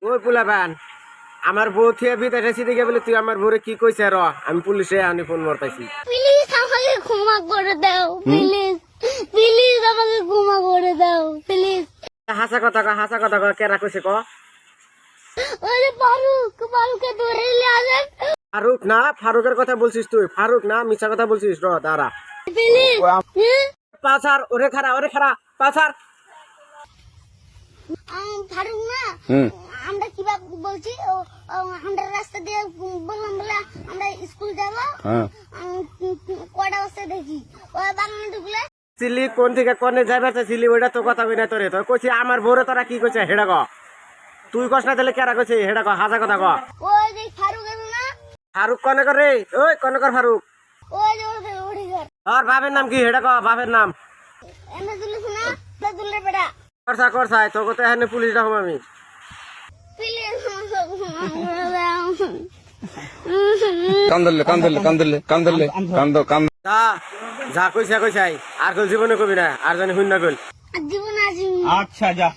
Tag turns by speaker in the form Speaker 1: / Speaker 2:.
Speaker 1: ওই পোলাপান আমার বউ থিয়ে বিদেশে সিদিকে বলে তুই আমার বউরে কি কইছে র আমি পুলিশে আনি ফোন মারতাছি।
Speaker 2: প্লিজ আমাকে ক্ষমা করে দাও, প্লিজ প্লিজ আমাকে ক্ষমা করে দাও প্লিজ।
Speaker 1: হাসা কথা কয় কেরা কইছে ক?
Speaker 2: ওই যে ফারুককে ধরে নিয়ে আসেন
Speaker 1: ফারুক না, ফারুকের কথা বলছিস তুই? ফারুক না, মিছা কথা বলছিস? র দাঁড়া
Speaker 2: প্লিজ।
Speaker 1: পাছার ওরে খারা পাছার।
Speaker 2: ফারুক না, আমরা কিভাবে বলছি আমরা রাস্তা দিয়ে বললাম বলে আমরা স্কুল যাবো, কটা বস্তা দেখি ওই বাগানে ঢুকলে
Speaker 1: চিলি কোন থেকে কোনে যাইবার চিলি ওইটা তো কথা কইনা তোরে তো কইছি আমার বউরে তোরা কি কইছে হেডা ক? তুই কস না তাহলে কেরা কইছে হেডা ক? হাজা কথা ক।
Speaker 2: ওই যে ফারুক আছে না,
Speaker 1: ফারুক কনে করে? ওই কনে কর ফারুক?
Speaker 2: ওই যে ওঠে ঘর।
Speaker 1: আর বাপের নাম কি হেডা ক? বাপের নাম
Speaker 2: এনে তুলিস না, তুলে বেড়া
Speaker 1: করছাই তো কত এখানে পুলিশ রাখবো আমি।
Speaker 2: প্লিজ আমাকে ক্ষমা করে দাও।
Speaker 3: কান্দলে
Speaker 1: যা কইছাই আর কল জীবনে কবি না আর জানি হুন না কল।
Speaker 2: জীবন আসি
Speaker 3: আচ্ছা যা।